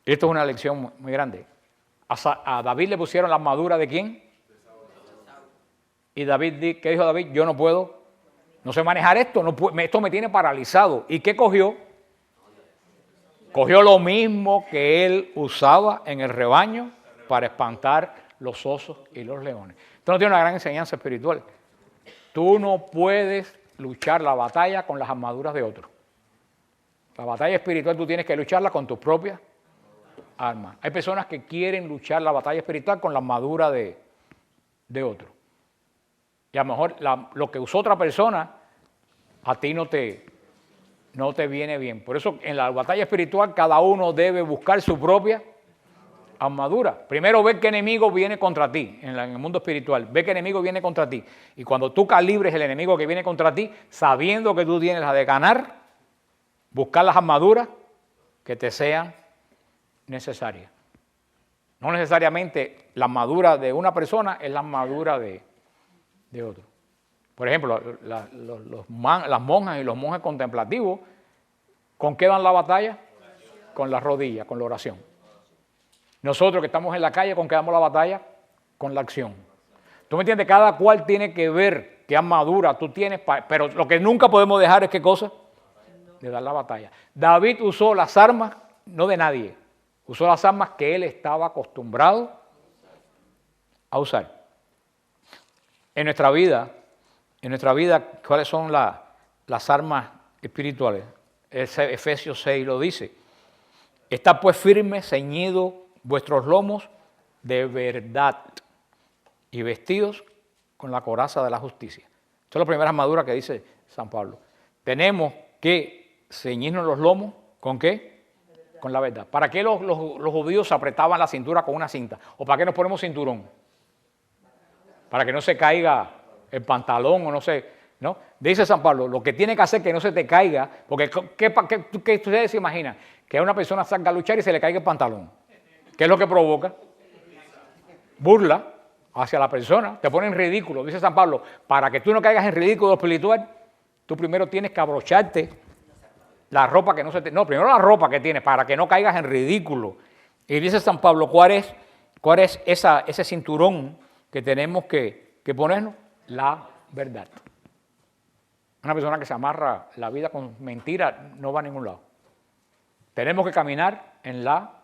Esto es una lección muy grande. A David le pusieron la armadura ¿de quién? Y David, ¿qué dijo David? Yo no puedo, no sé manejar esto, esto me tiene paralizado. ¿Y qué cogió? Cogió lo mismo que él usaba en el rebaño para espantar los osos y los leones. Esto no tiene una gran enseñanza espiritual. Tú no puedes luchar la batalla con las armaduras de otros. La batalla espiritual tú tienes que lucharla con tus propias armas. Hay personas que quieren luchar la batalla espiritual con la armadura de otro. Y a lo mejor lo que usó otra persona a ti no te viene bien. Por eso en la batalla espiritual cada uno debe buscar su propia armadura. Primero ve qué enemigo viene contra ti en el mundo espiritual. Ve qué enemigo viene contra ti. Y cuando tú calibres el enemigo que viene contra ti, sabiendo que tú tienes la de ganar, buscar las armaduras que te sean necesarias. No necesariamente la armadura de una persona es la armadura de otro. Por ejemplo, las monjas y los monjes contemplativos, ¿con qué dan la batalla? Con las rodillas, con la oración. Nosotros que estamos en la calle, ¿con qué damos la batalla? Con la acción. ¿Tú me entiendes? Cada cual tiene que ver qué armadura tú tienes, pero lo que nunca podemos dejar es ¿qué cosa? De dar la batalla. David usó las armas, no de nadie, usó las armas que él estaba acostumbrado a usar. En nuestra vida, ¿cuáles son las armas espirituales? Efesios 6 lo dice. Está pues firme, ceñido vuestros lomos de verdad y vestidos con la coraza de la justicia. Esta es la primera armadura que dice San Pablo. Tenemos que ceñirnos los lomos, ¿con qué? Con la verdad. ¿Para qué los judíos se apretaban la cintura con una cinta? ¿O para qué nos ponemos cinturón? Para que no se caiga el pantalón o no sé, ¿no? Dice San Pablo, lo que tiene que hacer que no se te caiga, porque ¿qué ustedes se imaginan? Que una persona salga a luchar y se le caiga el pantalón. ¿Qué es lo que provoca? Burla hacia la persona, te pone en ridículo. Dice San Pablo, para que tú no caigas en ridículo espiritual, tú primero tienes que abrocharte la ropa que no se te... No, primero la ropa que tienes, para que no caigas en ridículo. Y dice San Pablo, ¿cuál es ese cinturón que tenemos que ponernos? La verdad. Una persona que se amarra la vida con mentiras no va a ningún lado. Tenemos que caminar en la...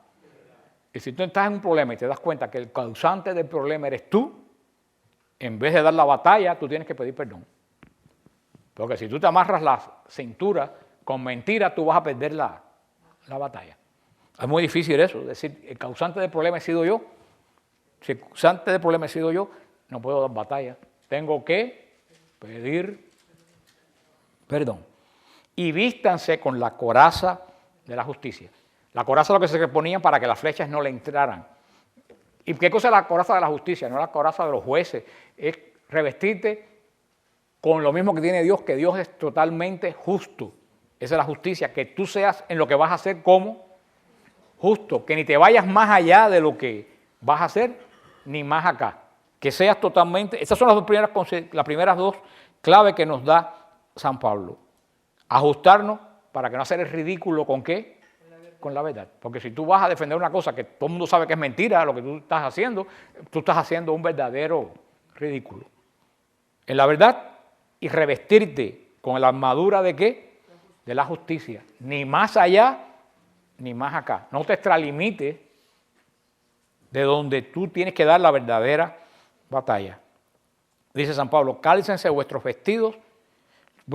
Y si tú estás en un problema y te das cuenta que el causante del problema eres tú, en vez de dar la batalla, tú tienes que pedir perdón. Porque si tú te amarras la cintura con mentiras, tú vas a perder la batalla. Es muy difícil eso, decir, el causante del problema he sido yo. Si el causante del problema he sido yo, no puedo dar batalla. Tengo que pedir perdón. Y vístanse con la coraza de la justicia. La coraza es lo que se ponían para que las flechas no le entraran. ¿Y qué cosa es la coraza de la justicia? No es la coraza de los jueces. Es revestirte con lo mismo que tiene Dios, que Dios es totalmente justo. Esa es la justicia, que tú seas en lo que vas a hacer como justo, que ni te vayas más allá de lo que vas a hacer, ni más acá. Que seas totalmente... Esas son las primeras dos claves que nos da San Pablo. Ajustarnos para que no hacer el ridículo ¿con qué? Con la verdad. Porque si tú vas a defender una cosa que todo el mundo sabe que es mentira, lo que tú estás haciendo un verdadero ridículo. En la verdad y revestirte con la armadura ¿de qué? De la justicia. Ni más allá, ni más acá. No te extralimites de donde tú tienes que dar la verdadera batalla. Dice San Pablo, cálcense vuestros vestidos,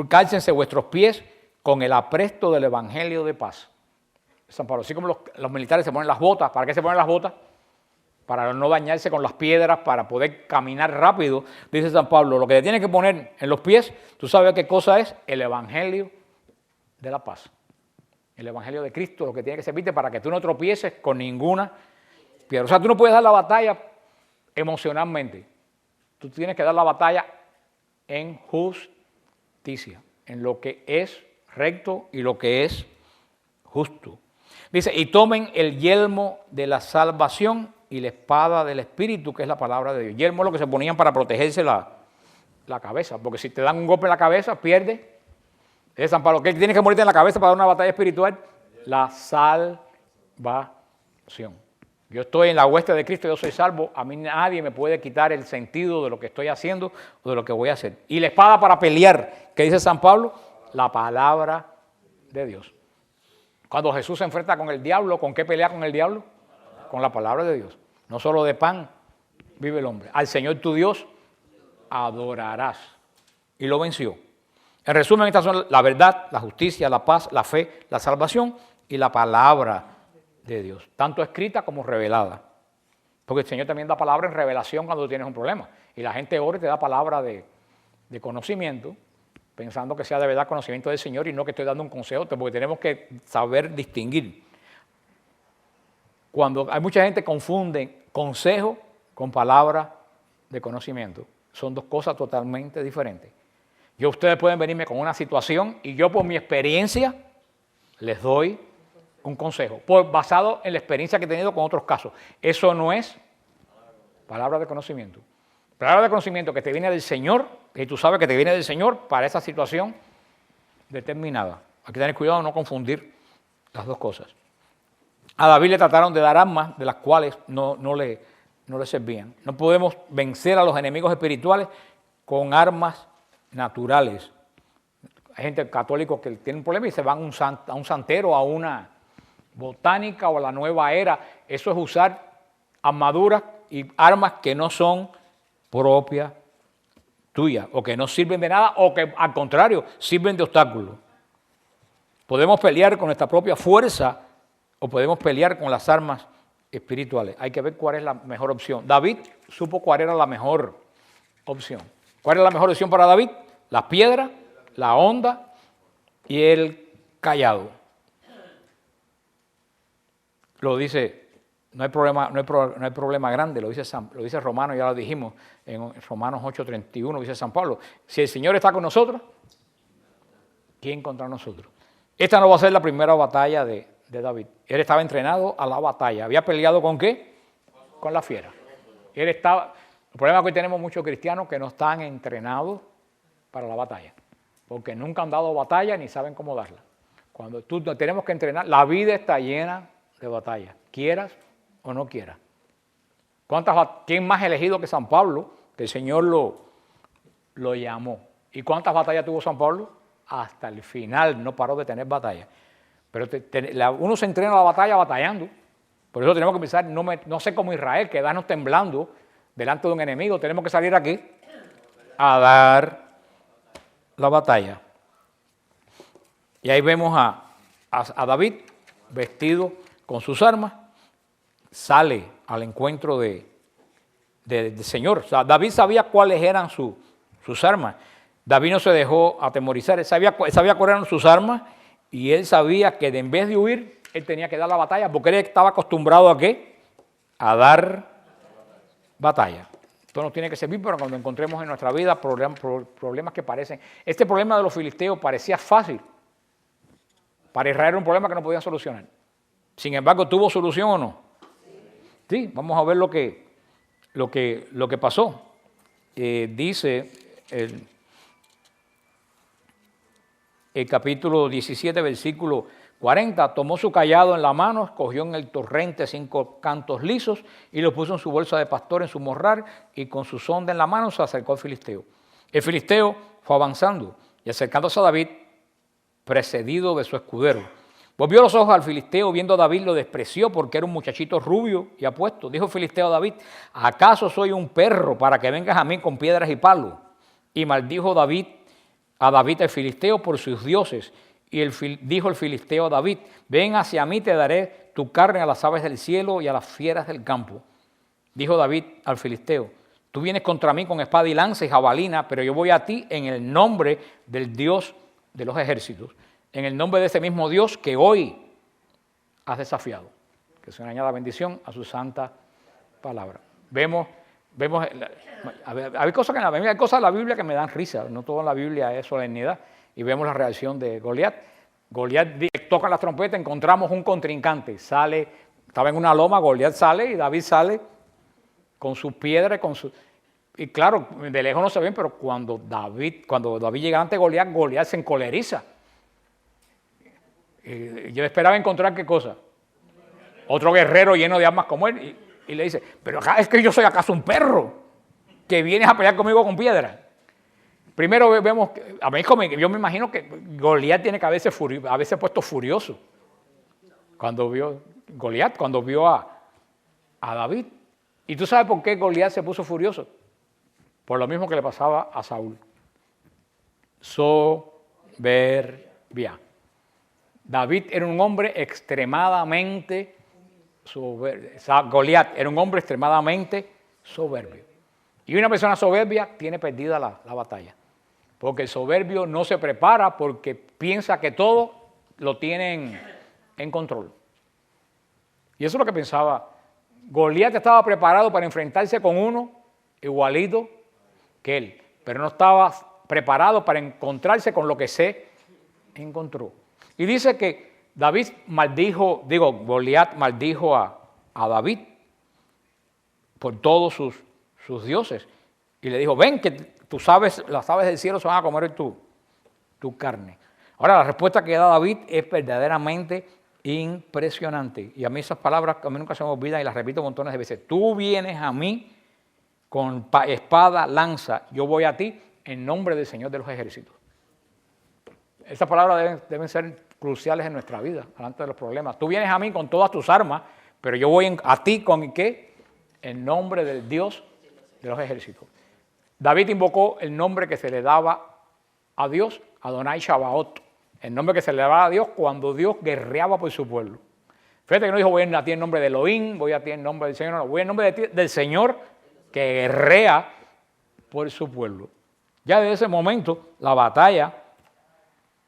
cálcense vuestros pies con el apresto del evangelio de paz. San Pablo, así como los militares se ponen las botas. ¿Para qué se ponen las botas? Para no dañarse con las piedras, para poder caminar rápido. Dice San Pablo, lo que te tienes que poner en los pies, ¿tú sabes qué cosa es? El evangelio de la paz. El evangelio de Cristo, lo que tiene que servirte para que tú no tropieces con ninguna piedra. O sea, tú no puedes dar la batalla emocionalmente. Tú tienes que dar la batalla en justicia, en lo que es recto y lo que es justo. Dice, y tomen el yelmo de la salvación y la espada del Espíritu, que es la palabra de Dios. Yelmo es lo que se ponían para protegerse la cabeza, porque si te dan un golpe en la cabeza, pierdes. Es San Pablo, ¿qué tienes que morirte en la cabeza para dar una batalla espiritual? La salvación. Yo estoy en la hueste de Cristo, yo soy salvo, a mí nadie me puede quitar el sentido de lo que estoy haciendo o de lo que voy a hacer. Y la espada para pelear, ¿qué dice San Pablo? La palabra de Dios. Cuando Jesús se enfrenta con el diablo, ¿con qué pelea con el diablo? Con la palabra de Dios. No solo de pan vive el hombre. Al Señor tu Dios adorarás. Y lo venció. En resumen, estas son la verdad, la justicia, la paz, la fe, la salvación y la palabra de Dios. Tanto escrita como revelada. Porque el Señor también da palabra en revelación cuando tú tienes un problema. Y la gente ora y te da palabra de conocimiento, pensando que sea de verdad conocimiento del Señor y no que estoy dando un consejo, porque tenemos que saber distinguir. Cuando hay mucha gente que confunde consejo con palabra de conocimiento. Son dos cosas totalmente diferentes. Ustedes pueden venirme con una situación y yo por mi experiencia les doy un consejo, basado en la experiencia que he tenido con otros casos. Eso no es palabra de conocimiento. Palabra de conocimiento que te viene del Señor, que tú sabes que te viene del Señor para esa situación determinada. Hay que tener cuidado de no confundir las dos cosas. A David le trataron de dar armas de las cuales no le servían. No podemos vencer a los enemigos espirituales con armas naturales. Hay gente católica que tiene un problema y se van a un santero, a una botánica o a la nueva era. Eso es usar armaduras y armas que no son propias tuyas o que no sirven de nada o que al contrario sirven de obstáculo. Podemos pelear con nuestra propia fuerza o podemos pelear con las armas espirituales. Hay que ver cuál es la mejor opción. David supo cuál era la mejor opción. ¿Cuál es la mejor opción para David? La piedra, la honda y el cayado. Lo dice, no hay problema grande, lo dice Romanos, ya lo dijimos, en Romanos 8:31 dice San Pablo, si el Señor está con nosotros, ¿quién contra nosotros? Esta no va a ser la primera batalla de David. Él estaba entrenado a la batalla. ¿Había peleado con qué? Con la fiera. El problema es que hoy tenemos muchos cristianos que no están entrenados para la batalla, porque nunca han dado batalla ni saben cómo darla. Cuando tenemos que entrenar, la vida está llena de batallas, quieras o no quieras. ¿Quién más elegido que San Pablo, que el Señor lo llamó? ¿Y cuántas batallas tuvo San Pablo? Hasta el final no paró de tener batallas. Pero uno se entrena a la batalla batallando. Por eso tenemos que pensar, no sé cómo Israel, quedarnos temblando delante de un enemigo. Tenemos que salir aquí a dar la batalla. Y ahí vemos a David vestido con sus armas, sale al encuentro del Señor. O sea, David sabía cuáles eran sus armas. David no se dejó atemorizar, él sabía cuáles eran sus armas y él sabía que en vez de huir, él tenía que dar la batalla porque él estaba acostumbrado ¿a qué? A dar batalla. Esto nos tiene que servir para cuando encontremos en nuestra vida problemas que parecen. Este problema de los filisteos parecía fácil. Para Israel era un problema que no podían solucionar. Sin embargo, ¿tuvo solución o no? Sí, vamos a ver lo que pasó. Dice el capítulo 17, versículo 40, tomó su cayado en la mano, cogió en el torrente 5 cantos lisos y lo puso en su bolsa de pastor, en su morral, y con su sonda en la mano se acercó al filisteo. El filisteo fue avanzando y acercándose a David, precedido de su escudero. Volvió los ojos al filisteo, viendo a David lo despreció porque era un muchachito rubio y apuesto. Dijo el filisteo a David, ¿acaso soy un perro para que vengas a mí con piedras y palos? Y maldijo a David el filisteo por sus dioses. Y dijo el filisteo a David, ven hacia mí, te daré tu carne a las aves del cielo y a las fieras del campo. Dijo David al filisteo, tú vienes contra mí con espada y lanza y jabalina, pero yo voy a ti en el nombre del Dios de los ejércitos, en el nombre de ese mismo Dios que hoy has desafiado. Que se añada bendición a su santa palabra. Vemos hay cosas de la Biblia que me dan risa, no toda la Biblia es solemnidad. y vemos la reacción de Goliat. Goliat toca la trompeta, encontramos un contrincante, sale, estaba en una loma, Goliat sale y David sale con sus piedras, y claro, de lejos no se ven, pero cuando David llega ante Goliat, Goliat se encoleriza. Y yo esperaba encontrar ¿qué cosa? Otro guerrero lleno de armas como él, y le dice, pero es que yo soy acaso un perro, que vienes a pelear conmigo con piedras. Primero vemos, yo me imagino que Goliat tiene que haberse puesto furioso cuando vio a David. ¿Y tú sabes por qué Goliat se puso furioso? Por lo mismo que le pasaba a Saúl. Soberbia. David era un hombre extremadamente soberbio. Goliat era un hombre extremadamente soberbio. Y una persona soberbia tiene perdida la batalla. Porque el soberbio no se prepara porque piensa que todo lo tienen en control. Y eso es lo que pensaba. Goliat estaba preparado para enfrentarse con uno igualito que él, pero no estaba preparado para encontrarse con lo que se encontró. Y dice que Goliat maldijo a David por todos sus dioses. Y le dijo, ven que las aves del cielo se van a comer tu carne. Ahora, la respuesta que da David es verdaderamente impresionante. Y a mí esas palabras a mí nunca se me olvidan y las repito montones de veces. Tú vienes a mí con espada, lanza, yo voy a ti en nombre del Señor de los ejércitos. Esas palabras deben ser cruciales en nuestra vida, delante de los problemas. Tú vienes a mí con todas tus armas, pero yo voy a ti con ¿qué? En nombre del Dios de los ejércitos. David invocó el nombre que se le daba a Dios, Adonai Shabaot, el nombre que se le daba a Dios cuando Dios guerreaba por su pueblo. Fíjate que no dijo voy a ti en nombre de Elohim, voy a ti en nombre del Señor, no, voy en nombre del Señor que guerrea por su pueblo. Ya desde ese momento la batalla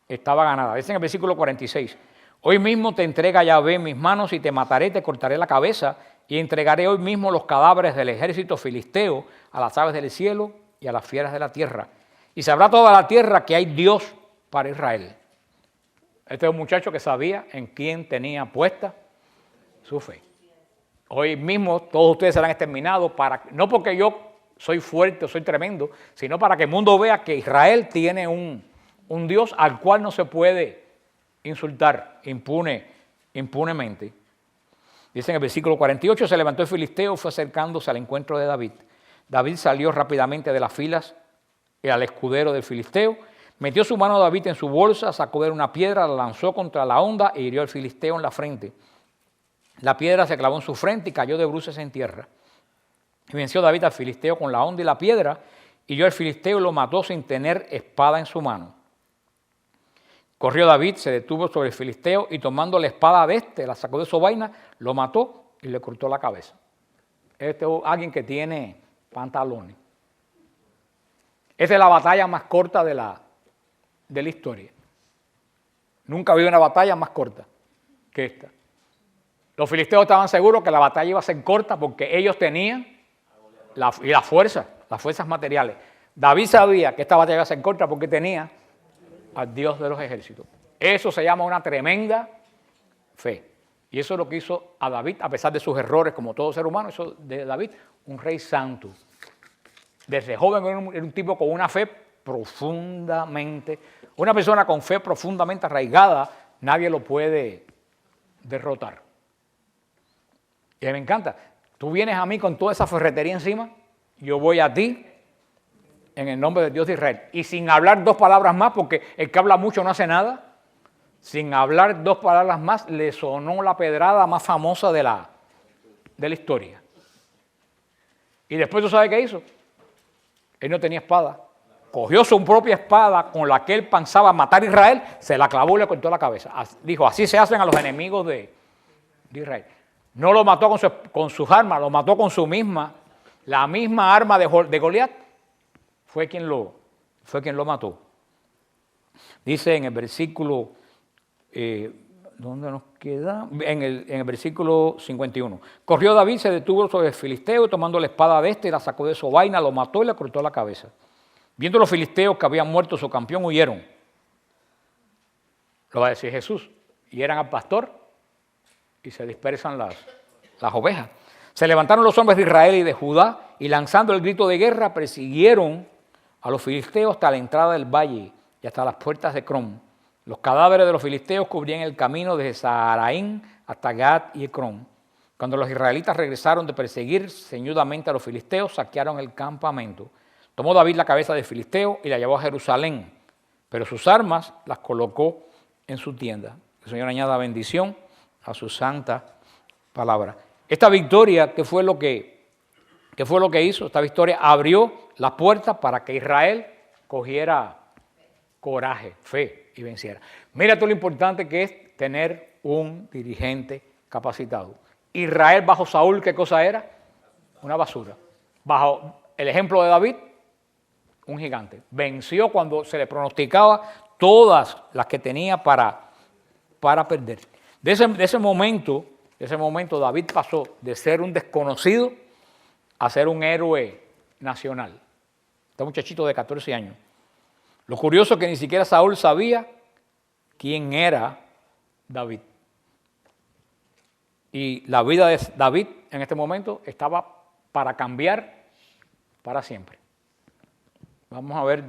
estaba ganada. Dice en el versículo 46, hoy mismo te entrega Yahvé en mis manos y te mataré, te cortaré la cabeza y entregaré hoy mismo los cadáveres del ejército filisteo a las aves del cielo y a las fieras de la tierra. Y sabrá toda la tierra que hay Dios para Israel. Este es un muchacho que sabía en quién tenía puesta su fe. Hoy mismo todos ustedes serán exterminados, no porque yo soy fuerte o soy tremendo, sino para que el mundo vea que Israel tiene un Dios al cual no se puede insultar impunemente. Dice en el versículo 48, se levantó el filisteo, fue acercándose al encuentro de David. David salió rápidamente de las filas al escudero del filisteo, metió su mano David en su bolsa, sacó de él una piedra, la lanzó contra la honda e hirió al filisteo en la frente. La piedra se clavó en su frente y cayó de bruces en tierra. Y venció David al filisteo con la honda y la piedra, hirió al filisteo y lo mató sin tener espada en su mano. Corrió David, se detuvo sobre el filisteo y tomando la espada de la sacó de su vaina, lo mató y le cortó la cabeza. Este es alguien que tiene pantalones. Esta es la batalla más corta de la historia. Nunca ha habido una batalla más corta que esta. Los filisteos estaban seguros que la batalla iba a ser corta porque ellos tenían las fuerzas materiales. David sabía que esta batalla iba a ser corta porque tenía al Dios de los ejércitos. Eso se llama una tremenda fe. Y eso es lo que hizo a David, a pesar de sus errores, como todo ser humano, eso de David, un rey santo. Desde joven era un tipo con una fe profundamente, una persona con fe profundamente arraigada, nadie lo puede derrotar. Y me encanta, tú vienes a mí con toda esa ferretería encima, yo voy a ti en el nombre del Dios de Israel. Y sin hablar dos palabras más, porque el que habla mucho no hace nada, sin hablar dos palabras más, le sonó la pedrada más famosa de la historia. Y después, ¿tú sabes qué hizo? Él no tenía espada. Cogió su propia espada con la que él pensaba matar a Israel, se la clavó y le cortó la cabeza. Dijo, así se hacen a los enemigos de Israel. No lo mató con sus armas, lo mató con la misma arma de Goliat. Fue quien lo mató. Dice en el versículo, ¿dónde nos queda? En el versículo 51. Corrió David, se detuvo sobre el filisteo, tomando la espada de la sacó de su vaina, lo mató y le cortó la cabeza. Viendo los filisteos que habían muerto su campeón, huyeron. Lo va a decir Jesús. Hieran al pastor y se dispersan las ovejas. Se levantaron los hombres de Israel y de Judá y lanzando el grito de guerra persiguieron a los filisteos hasta la entrada del valle y hasta las puertas de Crom. Los cadáveres de los filisteos cubrían el camino desde Saharaim hasta Gad y Ecrón. Cuando los israelitas regresaron de perseguir ceñudamente a los filisteos, saquearon el campamento. Tomó David la cabeza del filisteo y la llevó a Jerusalén, pero sus armas las colocó en su tienda. El Señor añada bendición a su santa palabra. Esta victoria, ¿qué fue lo que hizo? Esta victoria abrió las puertas para que Israel cogiera coraje, fe y venciera. Mira tú lo importante que es tener un dirigente capacitado. Israel bajo Saúl, ¿qué cosa era? Una basura. Bajo el ejemplo de David, un gigante. Venció cuando se le pronosticaba todas las que tenía para perder. De ese momento David pasó de ser un desconocido a ser un héroe nacional. Este muchachito de 14 años. Lo curioso es que ni siquiera Saúl sabía quién era David. Y la vida de David en este momento estaba para cambiar para siempre. Vamos a ver,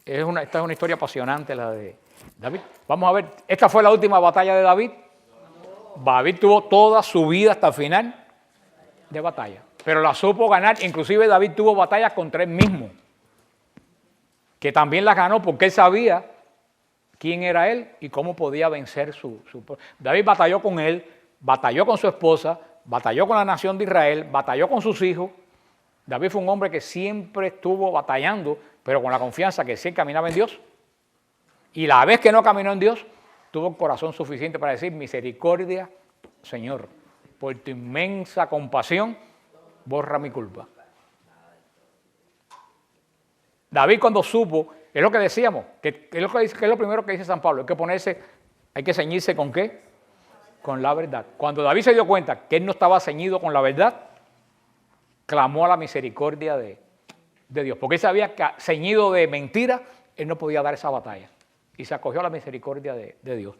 esta es una historia apasionante la de David. Vamos a ver, esta fue la última batalla de David. David tuvo toda su vida hasta el final de batalla, pero la supo ganar. Inclusive David tuvo batallas contra él mismo, que también las ganó porque él sabía quién era él y cómo podía vencer David batalló con él, batalló con su esposa, batalló con la nación de Israel, batalló con sus hijos. David fue un hombre que siempre estuvo batallando, pero con la confianza que sí caminaba en Dios. Y la vez que no caminó en Dios, tuvo el corazón suficiente para decir: misericordia, Señor, por tu inmensa compasión, borra mi culpa. David, cuando supo, es lo que decíamos, que es lo primero que dice San Pablo, hay que ceñirse ¿con qué? Con la verdad. Cuando David se dio cuenta que él no estaba ceñido con la verdad, clamó a la misericordia de Dios, porque él sabía que ceñido de mentira, él no podía dar esa batalla. Y se acogió a la misericordia de Dios.